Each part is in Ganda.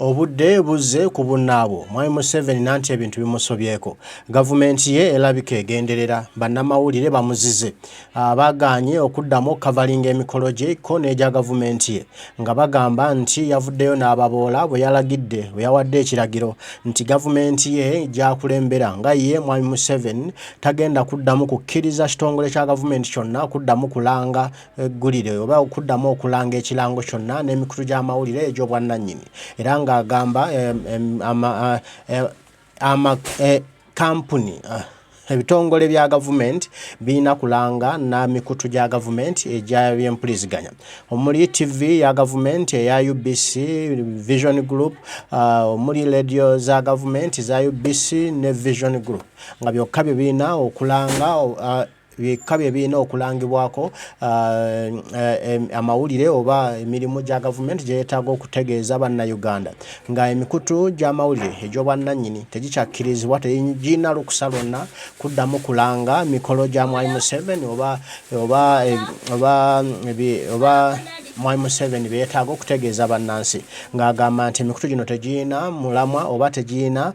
Obudde buzze ku bunnaabo Mwami Museveni nanti ebintu bimusobyeko. Gavumenti ye erabika egenderera bannamawulire bamuzize. Baganye okuddamu kavalinga emikolo gye ko n'egya gavumenti ye nga bagamba nti yavuddeyo n'ababoola bwe yalagidde bwe yawadde ekiragiro nti gavumenti ye gyakulembera nga ye Mwami Museveni tagenda kuddamu kukkiriza kitongole kya gavumenti kyonna kuddamu kulanga eggulire oba okuddamu okulanga ekirango kyonna n'emikutu gy'amawulire egy'obwannannyini. Era agamba kampuni ebitongole bya gavumenti birina kulanga na mikutu gya gavumenti egya byempuliziganya omuli TV ya gavumenti eya UBC Vision Group omuli radio za gavumenti za UBC ne Vision Group nga byokka birina okulanga bikabye birina okulangibwako amawulire oba emirimu gya gavumenti gye yeetaaga okutegeeza bannayuganda nga emikutu gy'amawulire egy'obwannannyini tegikyakkirizibwa tegirina lukusa lwonna kuddamu kulanga mikolo gya Mwami Museveni oba Mwami Museveni beetaaga okutegeeza bannansi ng'agamba nti emikutu gino tegirina mulamwa oba tegirina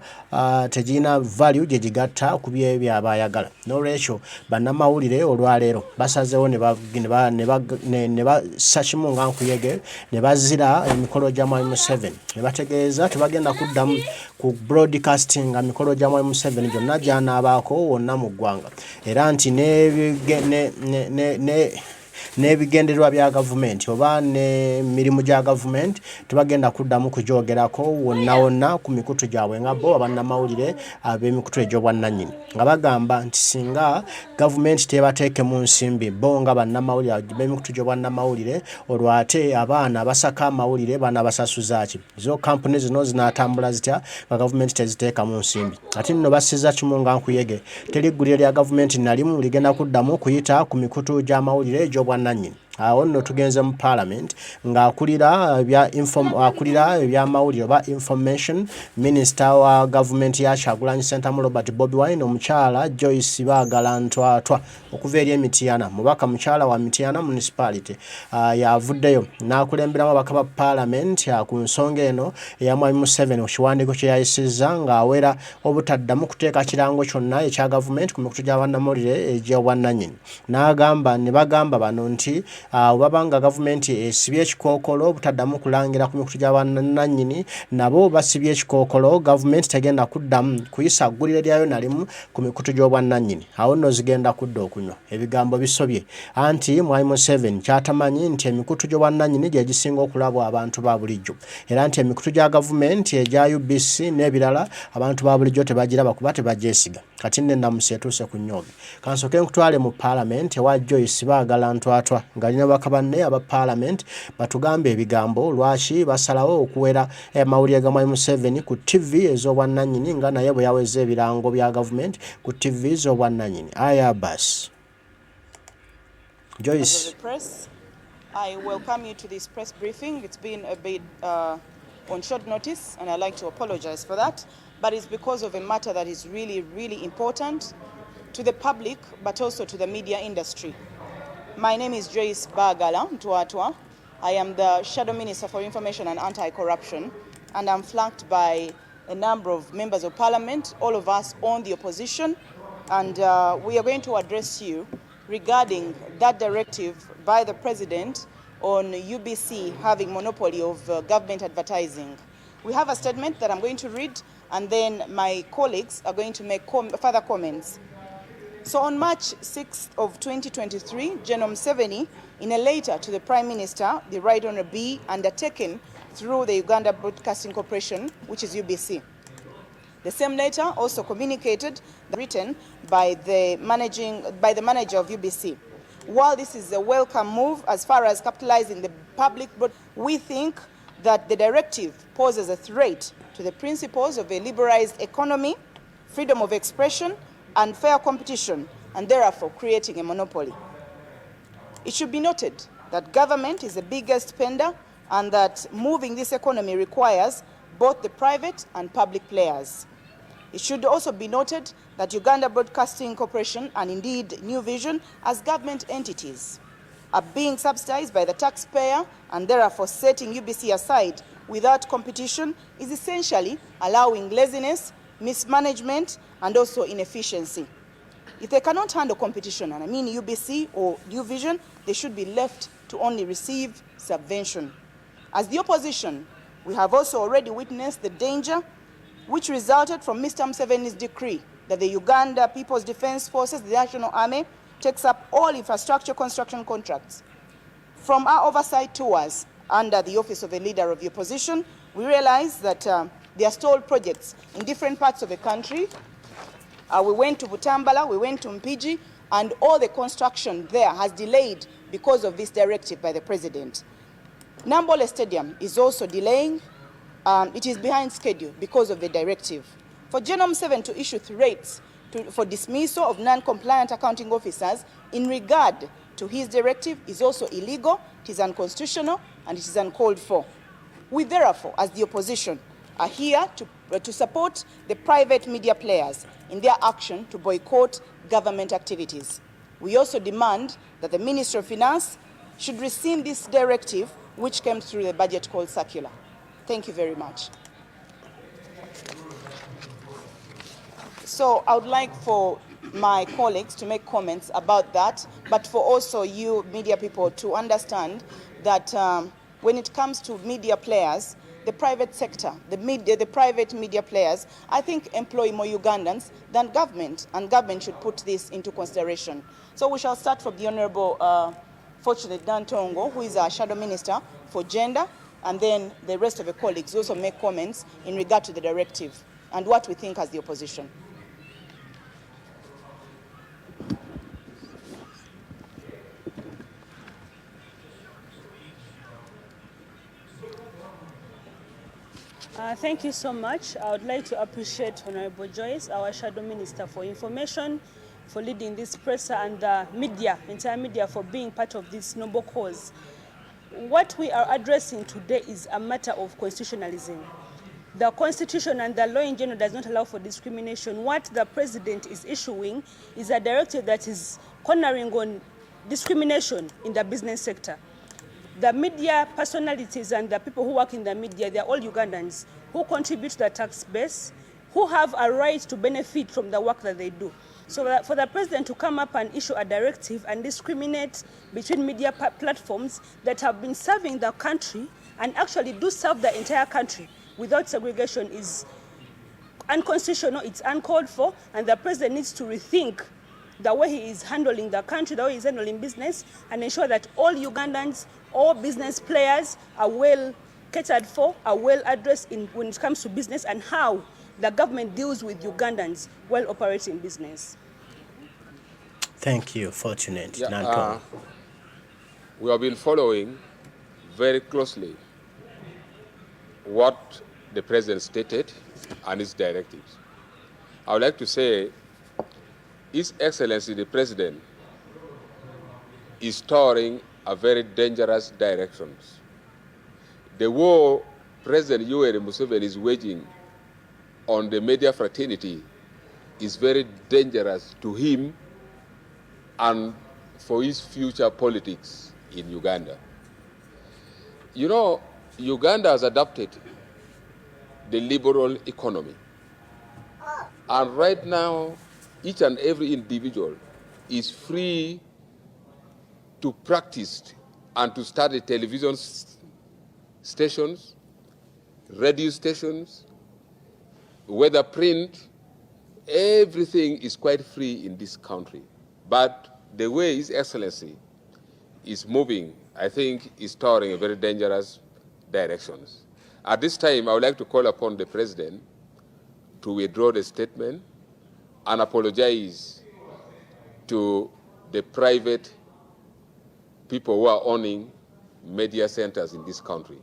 value gye gigatta ku byebyo abayagala. N'olwekyo bannamawulire olwaleero basazeewo ne bassa kimu nga nkuyege ne bazira emikolo gya Mwami Museveni ne bategeeza tebagenda kuddamu ku broadcasting mikolo gya Mwami Museveni gyonna gy'anaabaako wonna mu ggwanga era nti n'ebigendererwa bya gavumenti oba n'emirimu gya gavumenti tebagenda kuddamu kugyogerako wonna ku mikutu gyabwe nga bo bannamawulire ab'emikutu egy'obwannannyini nga bagamba nti singa gavumenti tebateeke mu nsimbi bo nga bannamawulire b'emikutu gy'obwannamawulire olwo ate abaana abasaka amawulire banaabasasuza ki zo kampuni zino zinaatambula zitya nga gavumenti teziteeka mu nsimbi ate nno bassiza kimu nga nkuyege teri ggulire lya gavumenti nalimu ligenda kuddamu kuyita ku mikutu gy'amawulire egy'obwannannyini. Awo nno tugenze mu parliament ng'akulira ebyamawulire oba information minister wa gavumenti ya Kyagulanyi Ssentamu Robert Bobi Wine omukyala Joice Bagala Ntwatwa okuva eri Mityana mubaka mukyala wa Mityana municipality yavuddeyo n'akulemberamu ababaka ba parliament ku nsonga eno eya Mwami Museveni ku kiwandiiko kye yayisizza ng'awera obutaddamu kuteeka kirango kyonna ekya gavumenti ku mikutu gy'abannamawulire egy'obwannannyini n'agamba ne bagamba bano nti obabanga gavumenti esibye ekikookolo obutaddamu kulangira ku mikutu gy'abannannyini nabo basibye ekikookolo gavumenti tegenda kuddamu kuyisa ggulire lyayo nalimu ku mikutu gy'obwannannyini awo nno zigenda kudda okunywa ebigambo bisobye anti Mwami Museveni kyatamanyi nti emikutu gy'obwannannyini gye gisinga okulabwa abantu ba bulijjo era nti emikutu gya gavumenti egya UBC n'ebirala abantu ba bulijjo tebagiraba kuba tebagyesiga kati nne namusi etuuse ku nnyoge kansooke nkutwale mu parliament ewa Joice Bagala Ntwatwa ng'alina bakabanne aba parliament batugambe ebigambo lwaki basalawo okuwera amawulire ga Mwami Museveni ku TV ez'obwannannyini nga naye bwe yaweza ebirango bya gavumenti ku TV ez'obwannannyini. Ayabas Joyce. I welcome you to this press briefing. It's been a bit on short notice and I'd like to apologize for that, but it's because of a matter that is really, really important to the public but also to the media industry. My name is Joice Bagala Ntwatwa. I am the Shadow Minister for Information and Anti-Corruption, and I'm flanked by a number of members of Parliament, all of us on the opposition, and we are going to address you regarding that directive by the President on UBC having monopoly of government advertising. We have a statement that I'm going to read, and then my colleagues are going to make further comments. So on March 6th of 2023, General Museveni, in a letter to the Prime Minister, the Right Honourable B, undertaken through the Uganda Broadcasting Corporation, which is UBC. The same letter also communicated, written by the manager of UBC. While this is a welcome move as far as capitalizing the public, but we think that the directive poses a threat to the principles of a liberalized economy, freedom of expression, and fair competition, and therefore creating a monopoly. It should be noted that government is the biggest spender and that moving this economy requires both the private and public players. It should also be noted that Uganda Broadcasting Corporation and indeed New Vision as government entities are being subsidized by the taxpayer and therefore setting UBC aside without competition is essentially allowing laziness, mismanagement, and also inefficiency. If they cannot handle competition, and I mean UBC or New Vision, they should be left to only receive subvention. As the opposition, we have also already witnessed the danger which resulted from Mr. Museveni's decree that the Uganda People's Defense Forces, the National Army, takes up all infrastructure construction contracts. From our oversight tours under the Office of the Leader of the Opposition, we realized that there are stalled projects in different parts of the country. We went to Butambala, we went to Mpigi, and all the construction there has delayed because of this directive by the President. Nambole Stadium is also delaying. It is behind schedule because of the directive. For Genome 7 to issue threats for dismissal of non-compliant accounting officers in regard to his directive is also illegal, it is unconstitutional, and it is uncalled for. We therefore, as the opposition, are here to support the private media players in their action to boycott government activities. We also demand that the Ministry of Finance should rescind this directive which came through the budget call circular. Thank you very much. So I would like for my colleagues to make comments about that, but for also you media people to understand that when it comes to media players, the private sector, the private media players, I think employ more Ugandans than government, and government should put this into consideration. So we shall start from the Honourable Fortunate Dantongo, who is our Shadow Minister for Gender, and then the rest of the colleagues also make comments in regard to the directive and what we think as the opposition. Thank you so much. I would like to appreciate Honorable Joice, our Shadow Minister for Information, for leading this presser, and the media, entire media, for being part of this noble cause. What we are addressing today is a matter of constitutionalism. The Constitution and the law in general does not allow for discrimination. What the President is issuing is a directive that is cornering on discrimination in the business sector. The media personalities and the people who work in the media, they are all Ugandans who contribute to the tax base, who have a right to benefit from the work that they do. So for the President to come up and issue a directive and discriminate between media platforms that have been serving the country and actually do serve the entire country without segregation is unconstitutional, it's uncalled for, and the President needs to rethink the way he is handling the country, the way he is handling business, and ensure that all Ugandans, all business players are well catered for, are well addressed when it comes to business and how the government deals with Ugandans while operating business. Thank you, Fortunate. Yeah, we have been following very closely what the President stated and his directives. I would like to say His Excellency the President is touring a very dangerous direction. The war President Yoweri Museveni is waging on the media fraternity is very dangerous to him and for his future politics in Uganda. You know, Uganda has adopted the liberal economy. And right now, each and every individual is free to practice and to start the television stations, radio stations, whether print, everything is quite free in this country. But the way His Excellency is moving, I think, is touring a very dangerous directions. At this time, I would like to call upon the President to withdraw the statement and apologize to the private people who are owning media centers in this country.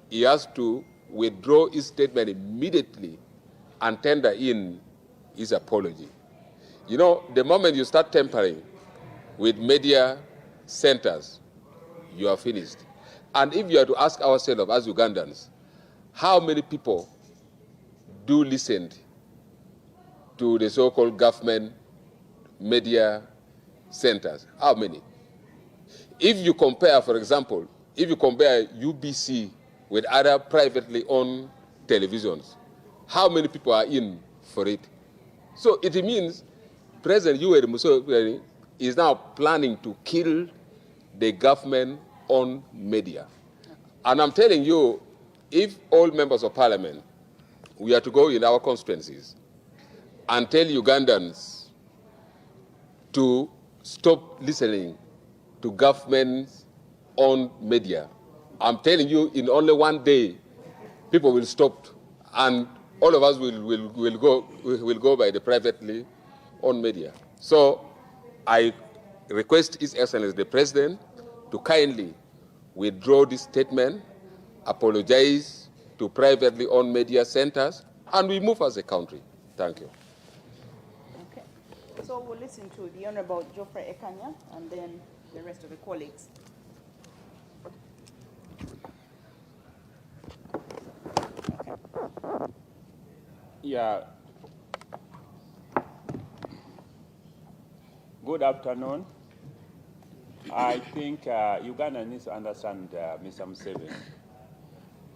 He has to withdraw his statement immediately and tender in his apology. You know, the moment you start tampering with media centers, you are finished. And if you are to ask ourselves as Ugandans, how many people do listen to the so-called government media centers? How many? If you compare, for example, if you compare UBC with other privately owned televisions. How many people are in for it? So it means President Yoweri Museveni is now planning to kill the government-owned media. And I'm telling you, if all members of parliament, we are to go in our constituencies and tell Ugandans to stop listening to government-owned media, I'm telling you, in only one day, people will stop, and all of us will go by the privately owned media. So I request His Excellency the President to kindly withdraw this statement, apologize to privately owned media centers, and we move as a country. Thank you. Okay. So we'll listen to the Honorable Geoffrey Ekanya and then the rest of the colleagues. Yeah. Good afternoon. I think Uganda needs to understand Mr. Museveni.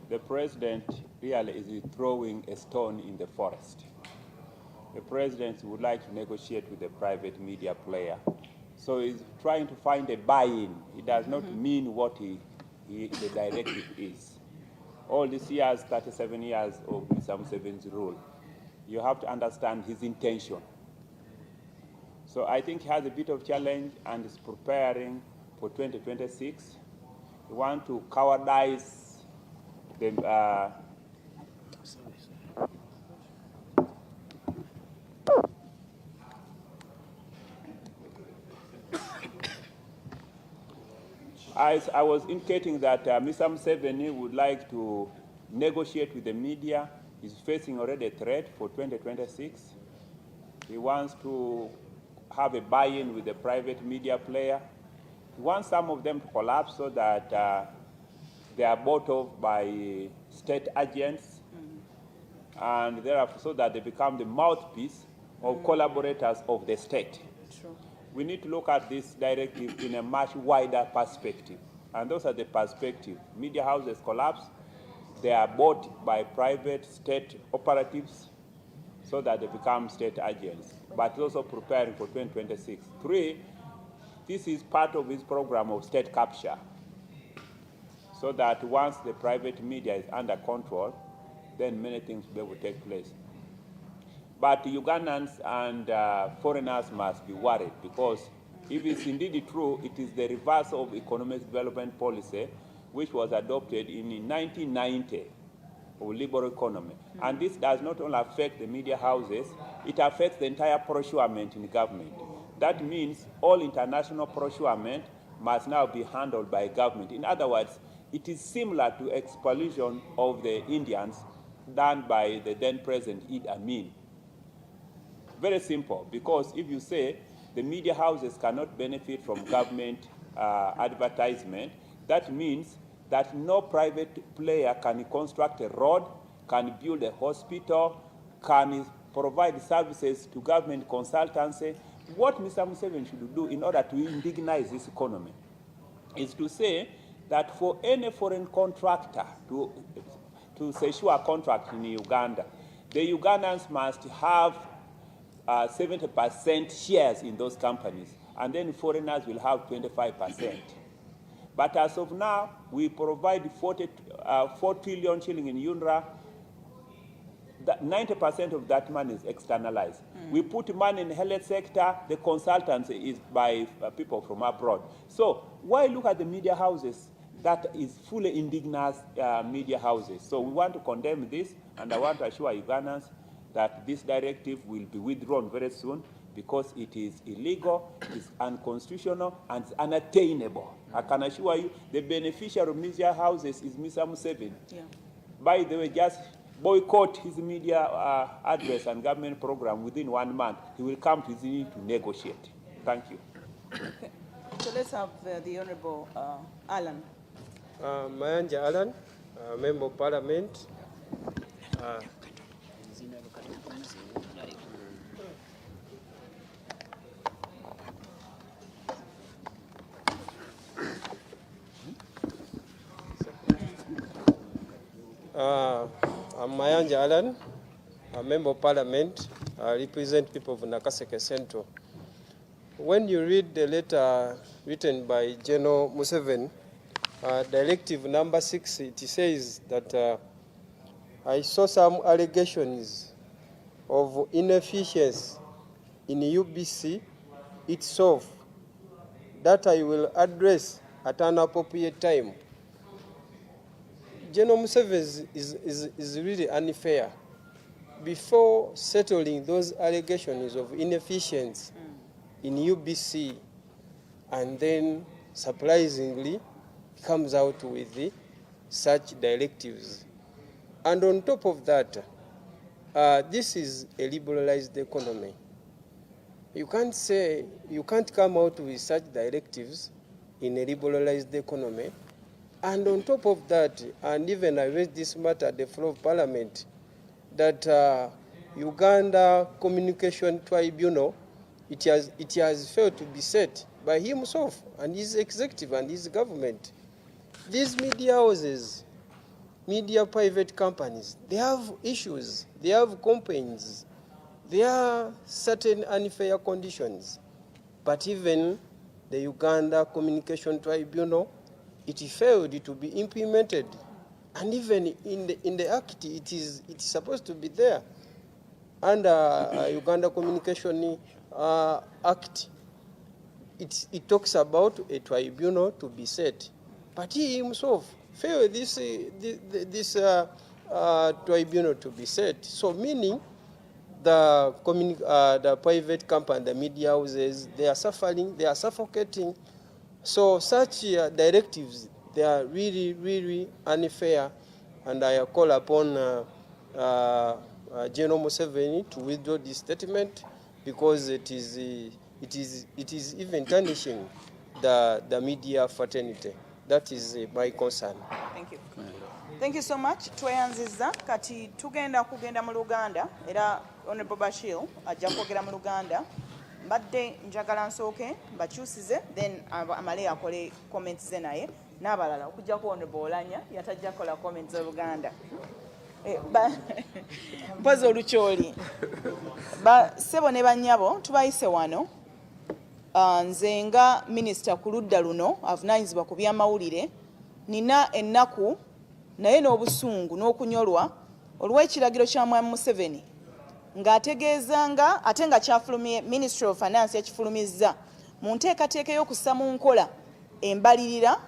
The president really is throwing a stone in the forest. The president would like to negotiate with the private media player. So he's trying to find a buy-in. It does not mean what the directive is. All these years, 37 years of Mr. Museveni's rule, you have to understand his intention. So I think he has a bit of challenge and is preparing for 2026. He wants to cowardize the I was indicating that Mr. Museveni would like to negotiate with the media. He's facing already a threat for 2026. He wants to have a buy-in with the private media player. He wants some of them to collapse so that they are bought off by state agents, and thereafter so that they become the mouthpiece of collaborators of the state. True. We need to look at this directive in a much wider perspective. And those are the perspective. Media houses collapse. They are bought by private state operatives so that they become state agents. But also preparing for 2026. 3, this is part of his program of state capture. So that once the private media is under control, then many things will take place. But Ugandans and foreigners must be worried, because if it's indeed true, it is the reverse of economic development policy, which was adopted in 1990 of liberal economy. And this does not only affect the media houses, it affects the entire procurement in government. That means all international procurement must now be handled by government. In other words, it is similar to expulsion of the Indians done by the then President Idi Amin. Very simple, because if you say the media houses cannot benefit from government advertisement, that means that no private player can construct a road, can build a hospital, can provide services to government consultancy. What Mr. Museveni should do in order to indignize this economy is to say that for any foreign contractor to secure a contract in Uganda, the Ugandans must have 70% shares in those companies, and then foreigners will have 25%. But as of now, we provide 4 trillion shilling in UNRWA. 90% of that money is externalized. We put money in the health sector, the consultancy is by people from abroad. So why look at the media houses that is fully indigenous media houses? So we want to condemn this, and I want to assure Ugandans that this directive will be withdrawn very soon, because it is illegal, it's unconstitutional, and it's unattainable. I can assure you, the beneficiary of media houses is Mr. Museveni. Yeah. By the way, just boycott his media address and government program within 1 month. He will come to the to negotiate. Thank you. Okay. So let's have the Honorable Alan. Mayanja Alan, Member of Parliament. I'm Mayanja Alan, a Member of Parliament, represent people of Nakaseke Central. When you read the letter written by General Museveni, Directive number 6, it says that I saw some allegations of inefficiency in UBC itself that I will address at an appropriate time. General Museveni is really unfair. Before settling those allegations of inefficiency in UBC, and then surprisingly comes out with such directives. And on top of that, this is a liberalized economy. You can't come out with such directives in a liberalized economy. And on top of that, and even I raised this matter at the floor of Parliament, that Uganda Communication Tribunal, it has failed to be set by himself and his executive and his government. These media houses, media private companies, they have issues, they have complaints, there are certain unfair conditions. But even the Uganda Communication Tribunal, it failed to be implemented. And even in the Act, it's supposed to be there. Under Uganda Communication Act, it talks about a tribunal to be set. But he himself failed this tribunal to be set. So meaning the private company, the media houses, they are suffering, they are suffocating. So such directives, they are really, really unfair, and I call upon General Museveni to withdraw this statement, because it is even tarnishing the media fraternity. That is my concern. Thank you. Thank you so much. Tweyanziza kati kugenda mu Luganda era Honorable Bashir ajja kwogera mu Luganda. Mbadde njagala nsooke bakyusize then amale akole comments ze naye n'abalala okujja ku Honorable Olanya yatajja kola comments ze Luganda. Mpozi olukyoli. Ssebo ne bannyabo tubayise wano. Nze nga minisita ku ludda luno avunaanyizibwa ku by'amawulire nina ennaku naye n'obusungu n'okunyolwa olw'ekiragiro kya Mwami Museveni ng'ategeezanga ate nga kyafulumye Ministry of Finance yakifulumizza mu nteekateeka y'okussa mu nkola embalirira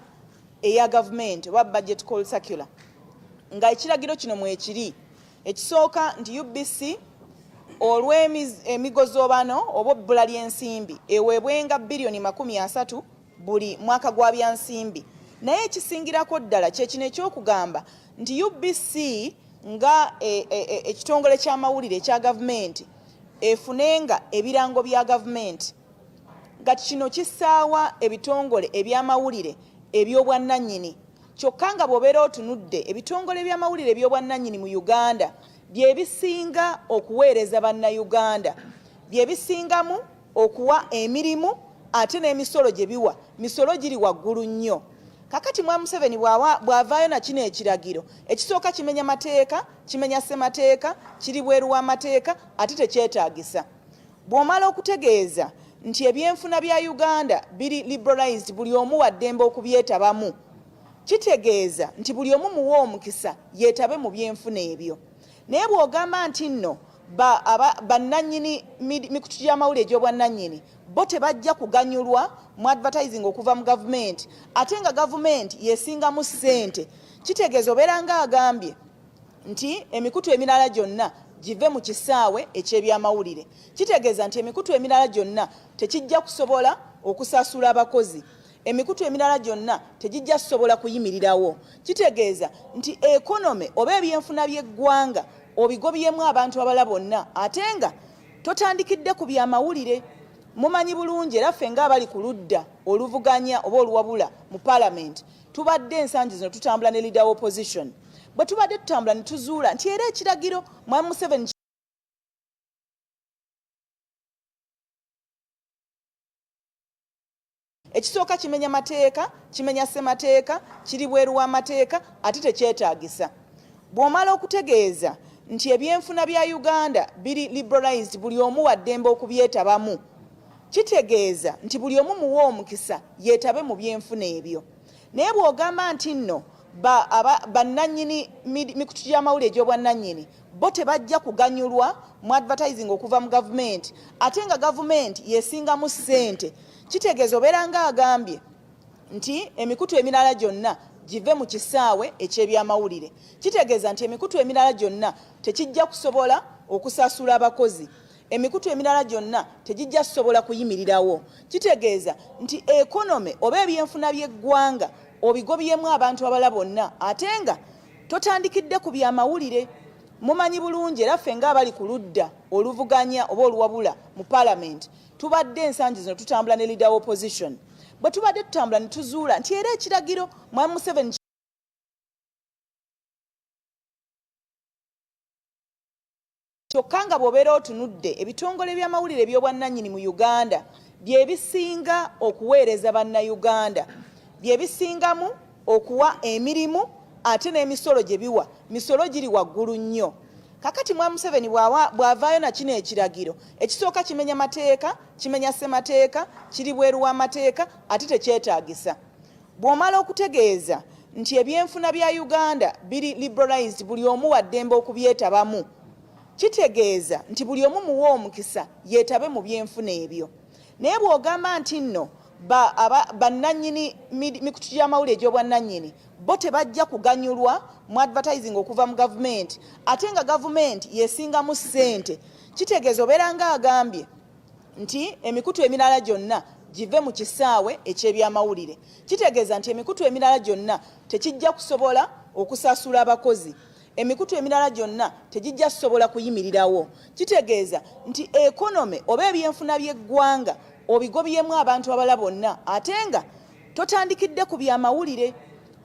eya gavumenti oba budget call circular nga ekiragiro kino mwekiri ekisooka nti UBC olw'emigozoobano oba ebbula ly'ensimbi eweebwenga biliyoni 30 buli mwaka gwa byansimbi naye ekisingirako ddala kyekino ekyokugamba nti UBC nga ekitongole ky'amawulire ekya gavumenti efunenga ebirango bya gavumenti nga kino kisaawa ebitongole eby'amawulire eby'obwannannyini kyokka nga bw'obeera otunudde ebitongole by'amawulire eby'obwannannyini mu Uganda bye bisinga okuweereza bannayuganda bye bisingamu okuwa emirimu ate n'emisolo gye biwa misolo giri waggulu nnyo. Kakati Mwami Museveni bw'avaayo na kino ekiragiro ekisooka kimenya mateeka kimenya ssemateeka kiri bweru w'amateeka ate tekyetaagisa. Bw'omala okutegeeza nti ebyenfuna bya Uganda biri liberalized buli omu wa ddembe okubyetabamu kitegeeza nti buli omu muwa omukisa yeetabe mu byenfuna ebyo. Naye bw'ogamba nti nno bannannyini mikutu gy'amawulire egy'obwannannyini bo tebajja kuganyulwa mu advertising okuva mu gavumenti ate nga gavumenti yesingamu ssente kitegeeza obeera nga agambye nti emikutu emirala gyonna give mu kisaawe eky'ebyamawulire. Kitegeeza nti emikutu emirala gyonna tekijja kusobola okusasula abakozi, emikutu emirala gyonna tegijja kusobola kuyimirirawo. Kitegeeza nti ekonome oba ebyenfuna by'eggwanga obigobyemu abantu abala bonna ate nga totandikidde ku byamawulire. Mumanyi bulungi era ffe ng'abali ku ludda oluvuganya oba oluwabula mu Parliament tubadde ensangi zino tutambula ne leader opposition bwe tubadde tutambula ne tuzuula nti era ekiragiro Mwami Museveni ekisooka kimenya mateeka kimenya ssemateeka kiri bweru w'amateeka ate tekyetaagisa. bw'omala okutegeeza nti ebyenfuna bya Uganda biri liberalized buli omu wa ddembe okubyetabamu kitegeeza nti buli omu muwa omukisa yeetabe mu byenfuna ebyo naye bw'ogamba nti nno bannannyini mikutu gy'amawulire egy'obwannannyini bo tebajja kuganyulwa mu advertising okuva mu gavumenti ate nga gavumenti yeesingamu ssente kitegeeza obeera ng'agambye nti emikutu emirala gyonna give mu kisaawe eky'ebyamawulire kitegeeza nti emikutu emirala gyonna tekijja kusobola okusasula abakozi emikutu emirala gyonna tegijja kusobola kuyimirirawo kitegeeza nti ekonome oba ebyenfuna by'eggwanga obigobyemu abantu abala bonna ate nga totandikidde ku byamawulire mumanyi bulungi era ffe ng'abali ku ludda oluvuganya oba oluwabula mu parliament tubadde ensangi zino tutambula ne leader opposition bwe tubadde tutambula ne tuzuula nti era ekiragiro mwami Museveni kyokka nga bw'obeera otunudde ebitongole by'amawulire by'obwannannyini mu Uganda bye bisinga okuweereza bannayuganda bye bisingamu okuwa emirimu ate n'emisolo gye biwa misolo giri waggulu nnyo kakati mwami Museveni bw'avaayo na kino ekiragiro ekisooka kimenya mateeka kimenya ssemateeka kiri bweru w'amateeka ate tekyetaagisa bw'omala okutegeeza nti ebyenfuna bya Uganda biri liberalized buli omu wa ddembe okubyetabamu kitegeeza nti buli omu muwa omukisa yeetabe mu byenfuna ebyo naye bw'ogamba nti nno bannannyini mikutu gy'amawulire egy'obwannannyini bo tebajja kuganyulwa mu advertising okuva mu gavumenti ate nga gavumenti yeesingamu ssente kitegeeza obeera ng'agambye nti emikutu emirala gyonna give mu kisaawe eky'ebyamawulire kitegeeza nti emikutu emirala gyonna tekijja kusobola okusasula abakozi emikutu emirala gyonna tegijja kusobola kuyimirirawo kitegeeza nti ekonome oba ebyenfuna by'eggwanga obigobyemu abantu abala bonna ate nga totandikidde ku byamawulire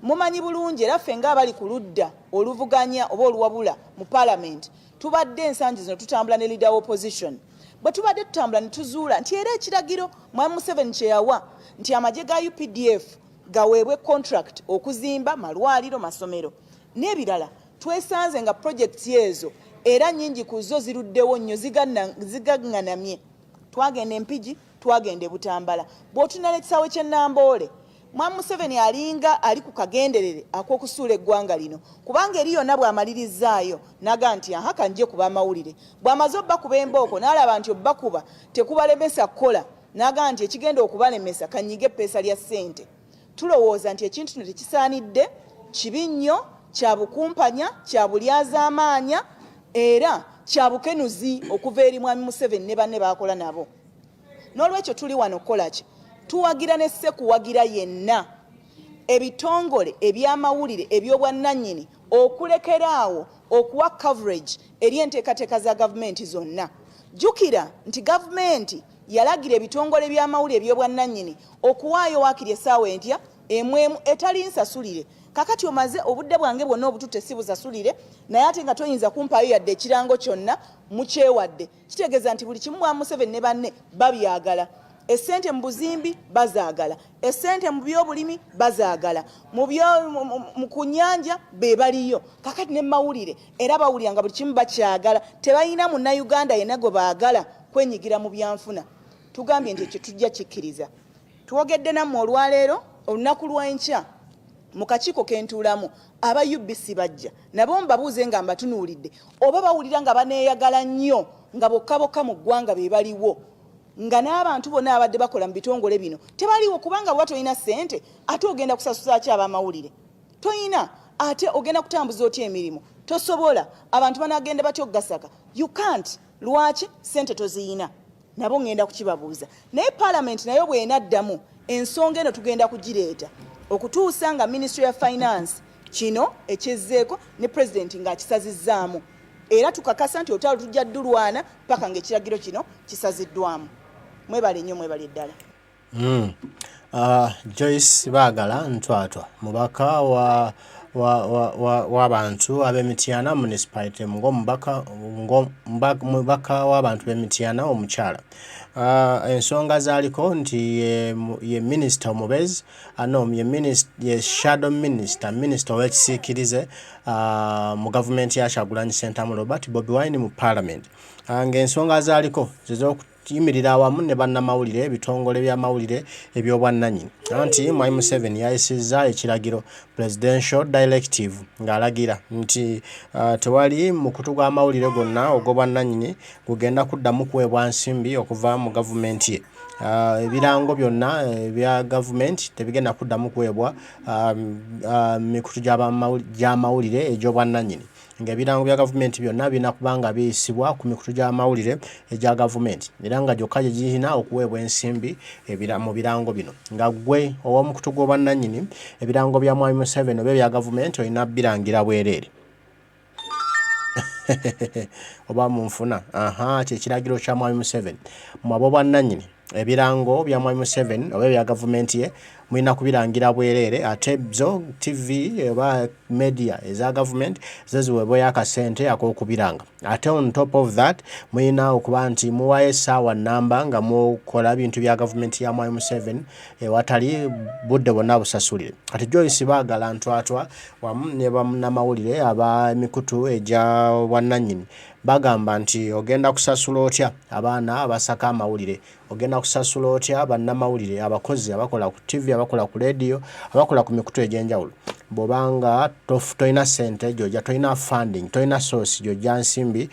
mumanyi bulungi era ffe ng'abali ku ludda oluvuganya oba oluwabula mu parliament tubadde ensangi zino tutambula ne leader opposition bwe tubadde tutambula ne tuzuula nti era ekiragiro mwami Museveni kye yawa nti amagye ga UPDF gaweebwe contract okuzimba malwaliro masomero n'ebirala twesanze nga projects ezo era nnyingi ku zo ziruddewo nnyo zigaŋŋanamye twagenda Empigi twagenda Butambala bw'otunala ekisaawe ky'e Namboole mwami Museveni alinga ali ku kagenderere ak'okusuula eggwanga lino kubanga eri yonna bw'amalirizzaayo naga nti aha kanje kuba amawulire bw'amaze obbakuba embooko n'alaba nti obbakuba tekubalemesa kukola naga nti ekigenda okubalemesa kanyiga eppeesa lya ssente tulowooza nti ekintu kino tekisaanidde kibi nnyo kya bukumpanya kya bulyazaamaanya era kya bukenuzi okuva eri mwami Museveni ne banne baakola nabo n'olwekyo tuli wano kukola ki tuwagira ne ssekuwagira yenna ebitongole eby'amawulire eby'obwannannyini okulekeraawo okuwa coverage eri enteekateeka za gavumenti zonna jjukira nti gavumenti yalagira ebitongole by'amawulire eby'obwannannyini okuwaayo waakiri essaawa entya emwemu etali nsasulire kakati omaze obudde bwange bwonna obututte si busasulire naye ate nga toyinza kumpaayo yadde ekirango kyonna mukyewadde kitegeeza nti buli kimu mwami Museveni ne banne babyagala essente mu buzimbi bazaagala essente mu by'obulimi bazaagala mu kunnyanja be baliyo kakati ne mawulire era bawulira nga buli kimu bakyagala tebalina munnayuganda yenna gwe baagala kwenyigira mu byanfuna tugambye nti ekyo tujja kikkiriza twogedde nammwe olwaleero olunaku lw'enkya mu kakiiko kentuulamu aba UBC bajja nabo mbabuuze nga mbatunuulidde oba bawulira nga baneeyagala nnyo nga bokka mu ggwanga be baliwo nga n'abantu bonna abadde bakola mu bitongole bino tebaliwo kubanga bwa toyina ssente ate ogenda kusasuza ki abamawulire toyina ate ogenda kutambuza otya emirimu tosobola abantu banagenda batya okugasaka you can't lwaki ssente toziyina nabo ngenda kukibabuuza naye parliament nayo bw'enaddamu ensonga eno tugenda kugireeta okutuusa nga ministry ya finance kino ekyezzeeko ne president ng'akisazizzaamu era tukakasa nti otalo tujja ddulwana paka ng'ekiragiro kino kisaziddwamu mwebale nnyo mwebale ddala. Joice Bagala Ntwatwa mubaka wa w'abantu ab'Emityana municipality ng'omubaka w'abantu b'Emityana omukyala. Ensonga zaaliko nti ye minister omubezi ye shadow minister ow'ekisiikirize mu gavumenti ya Kyagulanyi Ssentamu Robert Bobwananyini mu parliament. Ng'ensonga zaaliko yimirira awamu ne bannamawulire ebitongole by'amawulire eby'obwannannyini anti Mwai Museveni yayisizza ekiragiro presidential directive ng'alagira nti tewali mukutu gw'amawulire gonna ogw'obwannannyini gugenda kuddamu kuweebwa nsimbi okuva mu gavumenti ye. Ebirango byonna ebya gavumenti tebigenda kuddamu kuweebwa mikutu gy'amawulire egy'obwannannyini. Ng'ebirango bya gavumenti byonna birina kubanga biyisibwa ku mikutu gy'amawulire egya gavumenti era nga gyokka gye girina okuweebwa ensimbi mu birango bino. Nga ggwe ow'omukutu gw'obwannannyini ebirango bya Mwai Museveni oba ebya gavumenti olina birangira bwereere. Oba munfuna kyekiragiro kya Mwai Museveni mu ab'obwannannyini ebirango bya Mwai Museveni oba ebya gavumenti ye mulina kubirangira bwereere ate zo TV oba media eza gavumenti zo ziweebwayo akasente ak'okubiranga. Ate on top of that mulina okuba nti muwayo essaawa nnamba nga mukola bintu bya gavumenti ya Mwai Museveni watali budde bwonna busasulire. Kati Joice Bagala Ntwatwa wamu ne bannamawulire ab'emikutu egya bwannannyini bagamba nti ogenda kusasula otya abaana abasaka amawulire, ogenda kusasula otya bannamawulire abakozi abakola ku TV abakola ku radio abakola ku mikutu egy'enjawulo bw'obanga toyina ssente gy'ojja, toyina funding, toyina source gy'ojja nsimbi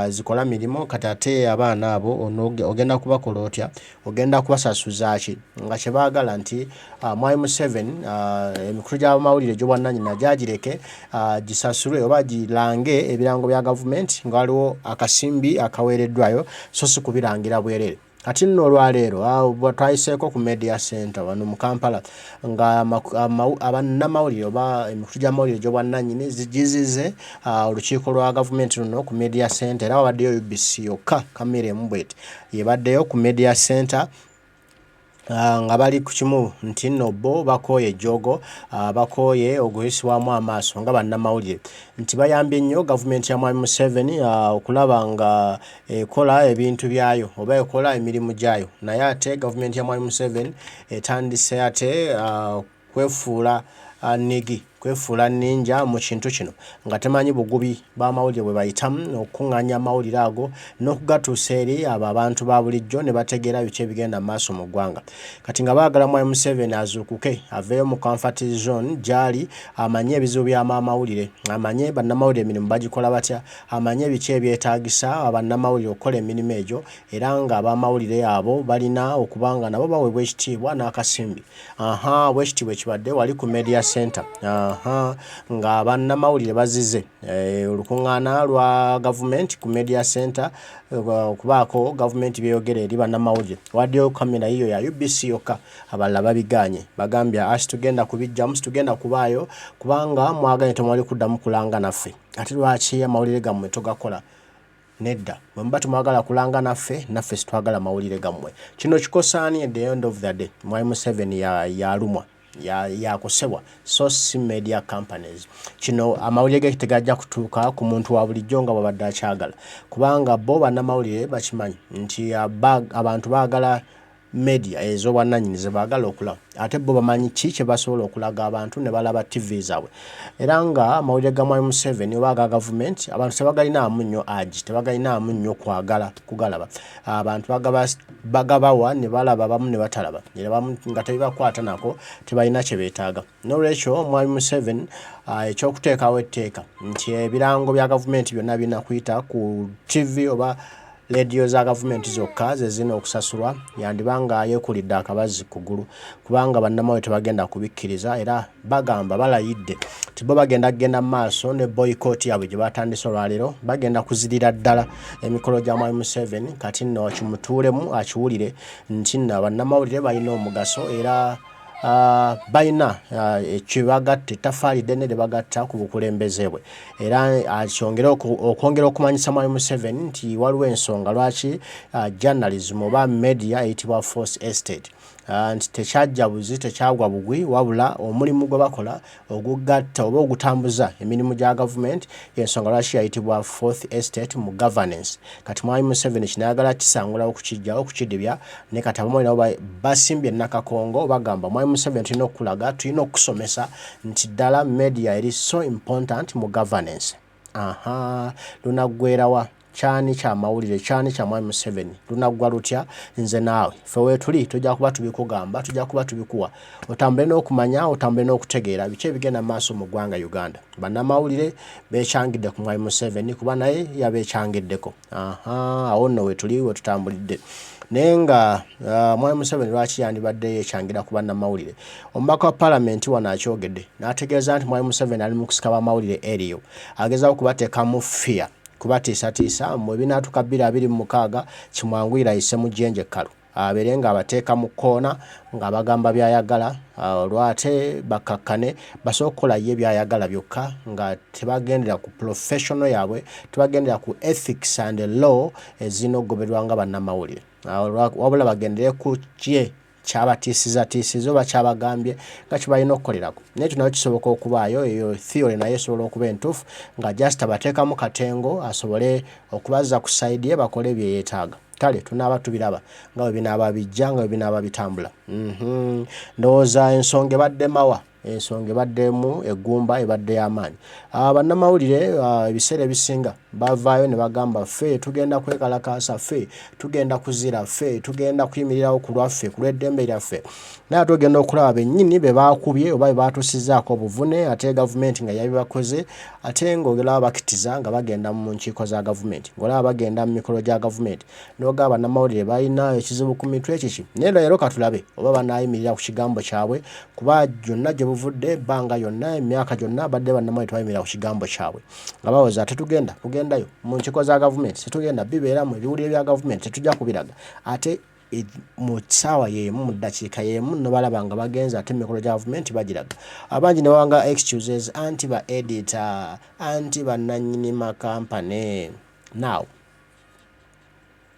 zikola mirimu. Kati ate abaana abo ogenda kubakola otya, ogenda kubasasuza ki? Nga kye baagala nti Mwai Museveni emikutu gy'amawulire egy'obwannannyini gyagireke gisasulwe oba girange ebirango bya gavumenti nga waliwo akasimbi akaweereddwayo so si kubirangira bwereere. Kati nno olwaleero twayiseeko ku media center wano mu Kampala nga abannamawulire oba emikutu gy'amawulire egy'obwannannyini zigizize olukiiko lwa gavumenti luno ku media center era wabaddeyo UBC yokka kamere embwete yebaddeyo ku media center nga bali ku kimu nti nno bo bakooye ejjogo bakooye okuyisibwamu amaaso nga bannamawulire nti bayambye nnyo gavumenti ya Mwai Museveni okulaba nga ekola ebintu byayo oba ekola emirimu gyayo, naye ate gavumenti ya Mwai Museveni etandise ate kwefuula ninja mu kintu kino nga temanyi bugubi b'amawulire bwe bayitamu okukuŋŋaanya amawulire ago n'okugatuusa eri abo abantu ba bulijjo ne bategeera biki ebigenda maaso mu ggwanga. Kati nga baagala Mwai Museveni azuukuke aveeyo mu comfort zone gy'ali amanye ebizibu by'amawulire, amanye bannamawulire emirimu bagikola batya, amanye biki ebyetaagisa bannamawulire okukola emirimu egyo era nga ab'amawulire abo balina okuba nga nabo baweebwa ekitiibwa n'akasimbi. Bwekitiibwa ekibadde wali ku media center nga bannamawulire bazize olukuŋŋaana lwa gavumenti ku media center okubaako gavumenti byeyogera eri bannamawulire. Waddeyo kamera yiyo ya UBC yokka abalala babiganye bagambya tugenda kubijjamu, tugenda kubaayo kubanga mwaganye temwali kuddamu kulanga naffe. Ate lwaki amawulire gammwe togakola? Nedda, bwe muba temwagala kulanga naffe situwagala mawulire gammwe. Kino kikosaani at the end of the day Mwai Museveni yalumwa yakosebwa so si media companies. Kino amawulire ge tegajja kutuuka ku muntu wa bulijjo nga bw'abadde akyagala kubanga bo bannamawulire bakimanyi nti abantu baagala media ez'obwannannyini ze baagala okulaba ate bo bamanyi ki kye basobola okulaga abantu ne balaba TV zaabwe era nga amawulire ga Mwai Museveni oba aga gavumenti abantu tebagalinamu nnyo agi, tebagalinamu nnyo kwagala kugalaba. Abantu bagabawa ne balaba bamu ne batalaba era bamu nga tebibakwata nako tebalina kye beetaaga. N'olwekyo Mwai Museveni ekyokuteekawo etteeka nti ebirango bya gavumenti byonna birina kuyita ku TV oba radio za gavumenti zokka ze zina okusasulwa yandibanga yeekulidde akabazi kugulu kubanga bannamawulire tebagenda kubikkiriza era bagamba balayidde ti bo bagenda mu maaso ne boycott yabwe gye batandise olwaleero bagenda kuzirira ddala emikolo gya Mwai Museveni. Kati nno kimutuulemu akiwulire nti nno bannamawulire balina omugaso era balina ekibagatta ettafaali ddene lye bagatta ku bukulembeze bwe era okwongera okumanyisa Mwai Museveni nti waliwo ensonga lwaki journalism oba media eyitibwa false estate nti tekyajja buzi tekyagwa bugwi wabula omulimu gwe bakola ogugatta oba ogutambuza emirimu gya gavumenti y'ensonga lwaki yayitibwa fourth estate mu governance. Kati Mwami Museveni kinayagala kisangulawo okukijjawo okukidibya ne kati abamu nabo basimbye Nakakongo bagamba Mwami Museveni tulina okulaga tulina okusomesa nti ddala media eri so important mu governance. Lunaggwerawa kyani kya mawulire kyani kya Mwami Museveni lunaggwa lutya nze naawe ffe weetuli tujja kuba tubikugamba tujja kuba tubikuwa otambule n'okumanya otambule n'okutegeera biki ebigenda maaso mu ggwanga Uganda. Bannamawulire beekyangidde ku Mwami Museveni kuba naye yabeekyangiddeko. Awo nno weetuli we tutambulidde naye nga Mwami Museveni lwaki yandibadde yeekyangira ku bannamawulire. Omubaka wa paalamenti wano akyogedde n'ategeeza nti Mwami Museveni ali mu kusika bamawulire eriyo agezaako kubateekamu fear kubatiisatiisa mu ebinaatuka 2026 kimwanguyira ayise mu jjenje kkalu abeere nga abateeka mu kkoona nga bagamba byayagala olwate bakakkane basobola okukola ye byayagala byokka nga tebagendera ku professional yaabwe tebagendera ku ethics and law ezina okugobererwa nga bannamawulire wabula bagendere ku kye kyabatiisiza oba kyabagambye nga kibalina okukolerako. Naye tunayo kisoboka okubaayo eyo theory naye esobola okuba entuufu nga just abateekamu katengo asobole okubazza ku sayidi ye bakole bye yeetaaga. Kale tunaaba tubiraba nga bwe binaaba bijja nga bwe binaaba bitambula. Ndowooza ensonga ebadde mawa ensonga ebaddemu eggumba ebadde y'amaanyi. Bannamawulire ebiseera ebisinga bavaayo ne bagamba ffe tugenda kwekalakaasa ffe tugenda kuzira ffe tugenda kuyimirirawo ku lwaffe ku lw'eddembe lyaffe naye tugenda okulaba bennyini be baakubye oba be baatuusizzaako obuvune ate gavumenti nga yabibakoze ate ng'olaba bakitiza nga bagenda mu nkiiko za gavumenti ng'olaba bagenda mu mikolo gya gavumenti n'ogaba bannamawulire balina ekizibu ku mitwe kiki naye leero katulabe oba banaayimirira ku kigambo kyabwe kuba gyonna gye buvudde ebbanga yonna emyaka gyonna badde bannamawulire tebayimirira ku kigambo kyabwe nga bawoza tetugenda kugendayo mu nkiiko za gavumenti tetugenda bibeeramu ebiwulire bya gavumenti tetujja kubiraga ate mu ssaawa y'emu mu ddakiika y'emu no balaba nga bagenza ate emikolo gya gavumenti bagiraga abangi ne bawanga excuses anti ba editor anti bannannyini makampane now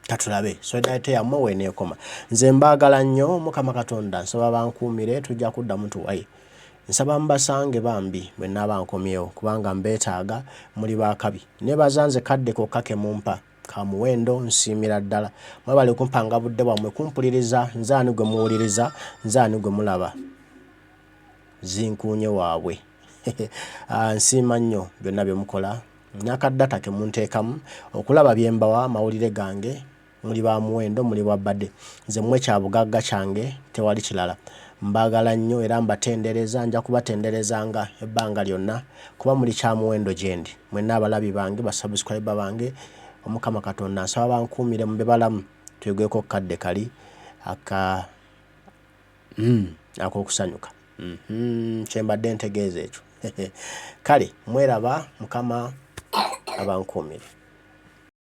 katulabe solidarity yammwe weeneekoma nze mbaagala nnyo Mukama Katonda nsaba bankuumire tujja kuddamu tuwaye nsaba mbasange bambi bwe nnaaba nkomyewo kubanga mbeetaaga muli baakabi nebaza nze kadde kokka ke mumpa ka muwendo nsiimira ddala mwebale kumpanga budde bwammwe kumpuliriza nze ani gwe muwuliriza nze ani gwe mulaba zinkuunye waabwe nsiima nnyo byonna bye mukola nyakaddata ke munteekamu okulaba bye mbawa mawulire gange muli ba muwendo muli wabadde nze mmwe kyabugagga kyange tewali kirala mbaagala nnyo era mbatendereza nja kubatenderezanga ebbanga lyonna kuba muli kya muwendo gye ndi mwenna abalabi bange basubscriber bange Omukama Katonda nsaba bankuumire mube balamu twegweko kadde kali ak'okusanyuka kyembadde ntegeeza ekyo kale mweraba Mukama abankuumire.